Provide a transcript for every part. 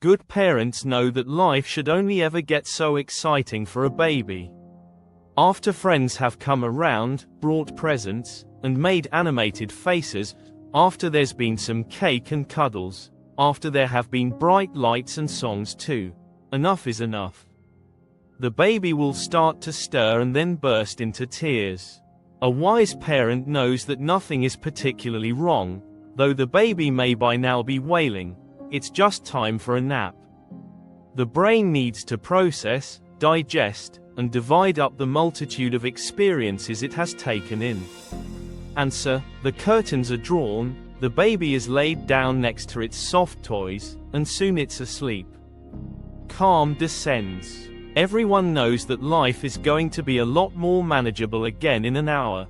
Good parents know that life should only ever get so exciting for a baby. After friends have come around, brought presents, and made animated faces, after there's been some cake and cuddles, after there have been bright lights and songs too, enough is enough. The baby will start to stir and then burst into tears. A wise parent knows that nothing is particularly wrong, though the baby may by now be wailing. It's just time for a nap. The brain needs to process, digest, and divide up the multitude of experiences it has taken in. Answer: the curtains are drawn, the baby is laid down next to its soft toys, and soon it's asleep. Calm descends. Everyone knows that life is going to be a lot more manageable again in an hour.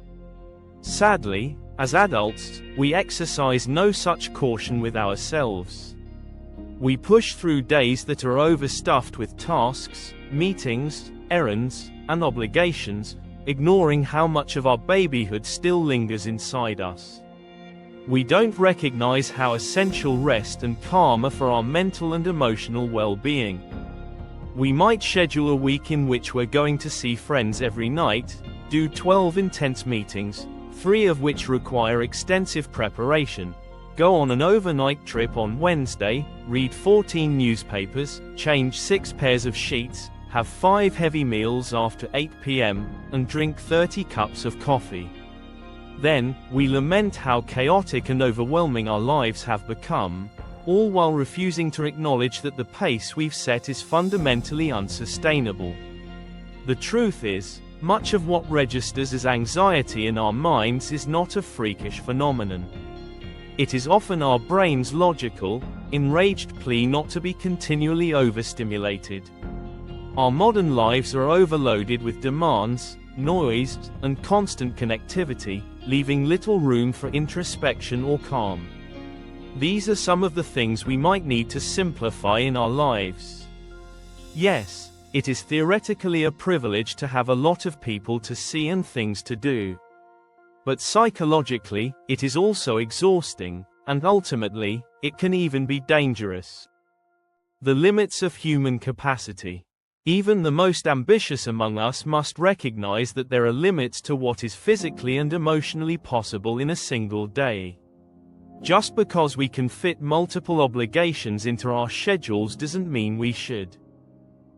Sadly, as adults, we exercise no such caution with ourselves. We push through days that are overstuffed with tasks, meetings, errands, and obligations, ignoring how much of our babyhood still lingers inside us. We don't recognize how essential rest and calm are for our mental and emotional well-being. We might schedule a week in which we're going to see friends every night, do 12 intense meetings, 3 of which require extensive preparation, go on an overnight trip on Wednesday, read 14 newspapers, change 6 pairs of sheets, have 5 heavy meals after 8 p.m., and drink 30 cups of coffee. Then, we lament how chaotic and overwhelming our lives have become, all while refusing to acknowledge that the pace we've set is fundamentally unsustainable. The truth is, much of what registers as anxiety in our minds is not a freakish phenomenon. It is often our brain's logical, enraged plea not to be continually overstimulated. Our modern lives are overloaded with demands, noise, and constant connectivity, leaving little room for introspection or calm. These are some of the things we might need to simplify in our lives. Yes, it is theoretically a privilege to have a lot of people to see and things to do. But psychologically, it is also exhausting, and ultimately, it can even be dangerous. The limits of human capacity. Even the most ambitious among us must recognize that there are limits to what is physically and emotionally possible in a single day. Just because we can fit multiple obligations into our schedules doesn't mean we should.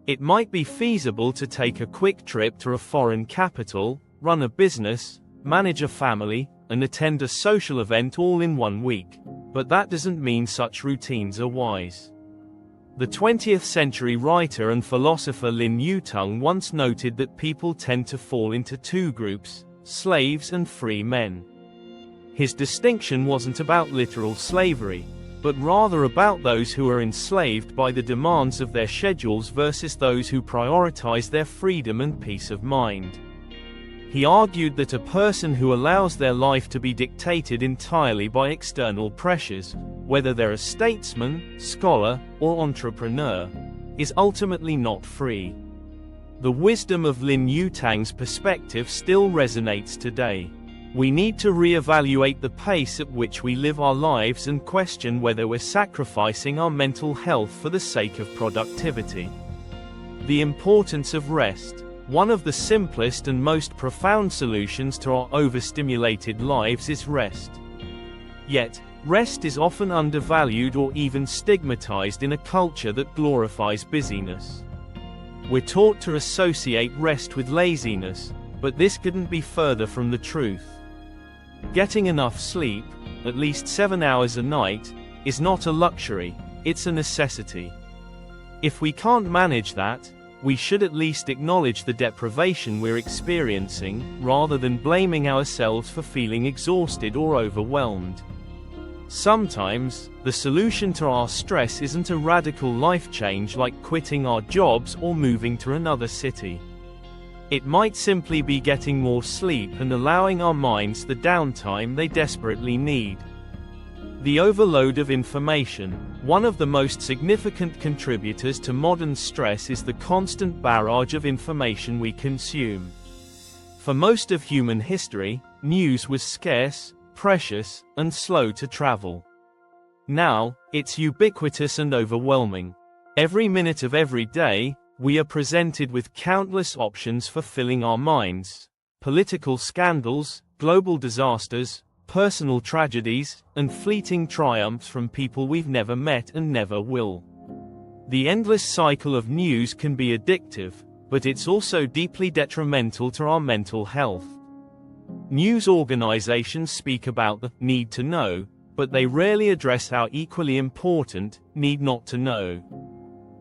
It might be feasible to take a quick trip to a foreign capital, run a business, manage a family, and attend a social event all in one week, but that doesn't mean such routines are wise. The 20th century writer and philosopher Lin Yutang once noted that people tend to fall into 2 groups, slaves and free men. His distinction wasn't about literal slavery, but rather about those who are enslaved by the demands of their schedules versus those who prioritize their freedom and peace of mind. He argued that a person who allows their life to be dictated entirely by external pressures, whether they're a statesman, scholar, or entrepreneur, is ultimately not free. The wisdom of Lin Yutang's perspective still resonates today. We need to reevaluate the pace at which we live our lives and question whether we're sacrificing our mental health for the sake of productivity. The importance of rest. One of the simplest and most profound solutions to our overstimulated lives is rest. Yet, rest is often undervalued or even stigmatized in a culture that glorifies busyness. We're taught to associate rest with laziness, but this couldn't be further from the truth. Getting enough sleep, at least 7 hours a night, is not a luxury, it's a necessity. If we can't manage that, we should at least acknowledge the deprivation we're experiencing, rather than blaming ourselves for feeling exhausted or overwhelmed. Sometimes, the solution to our stress isn't a radical life change like quitting our jobs or moving to another city. It might simply be getting more sleep and allowing our minds the downtime they desperately need. The overload of information. One of the most significant contributors to modern stress is the constant barrage of information we consume. For most of human history, news was scarce, precious, and slow to travel. Now, it's ubiquitous and overwhelming. Every minute of every day, we are presented with countless options for filling our minds. Political scandals, global disasters, personal tragedies, and fleeting triumphs from people we've never met and never will. The endless cycle of news can be addictive, but it's also deeply detrimental to our mental health. News organizations speak about the need to know, but they rarely address our equally important need not to know.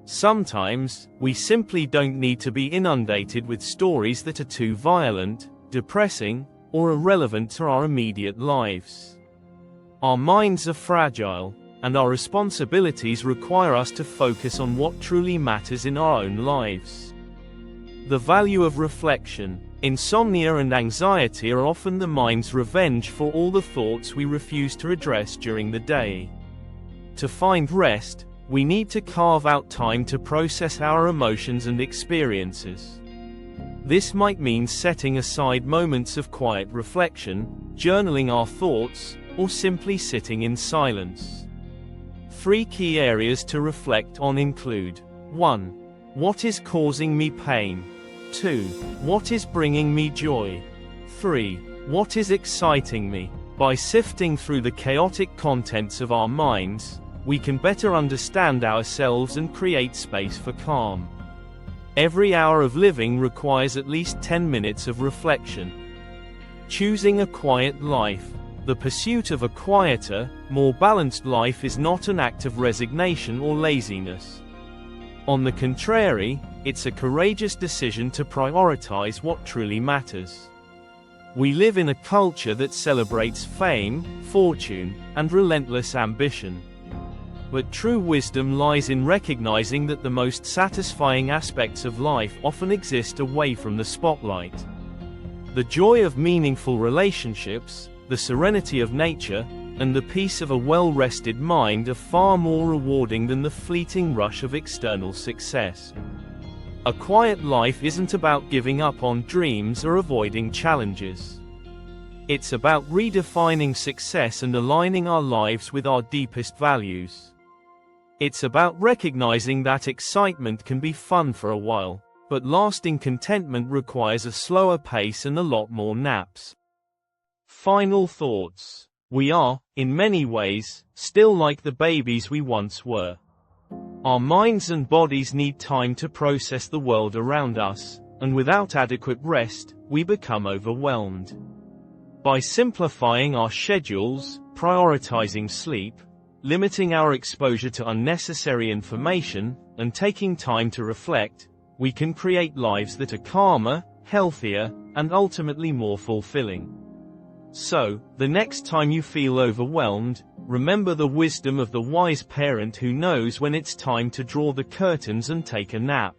Sometimes, we simply don't need to be inundated with stories that are too violent, depressing, or irrelevant to our immediate lives. Our minds are fragile, and our responsibilities require us to focus on what truly matters in our own lives. The value of reflection. Insomnia and anxiety are often the mind's revenge for all the thoughts we refuse to address during the day. To find rest, we need to carve out time to process our emotions and experiences. This might mean setting aside moments of quiet reflection, journaling our thoughts, or simply sitting in silence. 3 key areas to reflect on include: 1. What is causing me pain? 2. What is bringing me joy? 3. What is exciting me? By sifting through the chaotic contents of our minds, we can better understand ourselves and create space for calm. Every hour of living requires at least 10 minutes of reflection. Choosing a quiet life. The pursuit of a quieter, more balanced life is not an act of resignation or laziness. On the contrary, it's a courageous decision to prioritize what truly matters. We live in a culture that celebrates fame, fortune, and relentless ambition. But true wisdom lies in recognizing that the most satisfying aspects of life often exist away from the spotlight. The joy of meaningful relationships, the serenity of nature, and the peace of a well-rested mind are far more rewarding than the fleeting rush of external success. A quiet life isn't about giving up on dreams or avoiding challenges. It's about redefining success and aligning our lives with our deepest values. It's about recognizing that excitement can be fun for a while, but lasting contentment requires a slower pace and a lot more naps. Final thoughts. We are, in many ways, still like the babies we once were. Our minds and bodies need time to process the world around us, and without adequate rest, we become overwhelmed. By simplifying our schedules, prioritizing sleep, limiting our exposure to unnecessary information, and taking time to reflect, we can create lives that are calmer, healthier, and ultimately more fulfilling. So, the next time you feel overwhelmed, remember the wisdom of the wise parent who knows when it's time to draw the curtains and take a nap.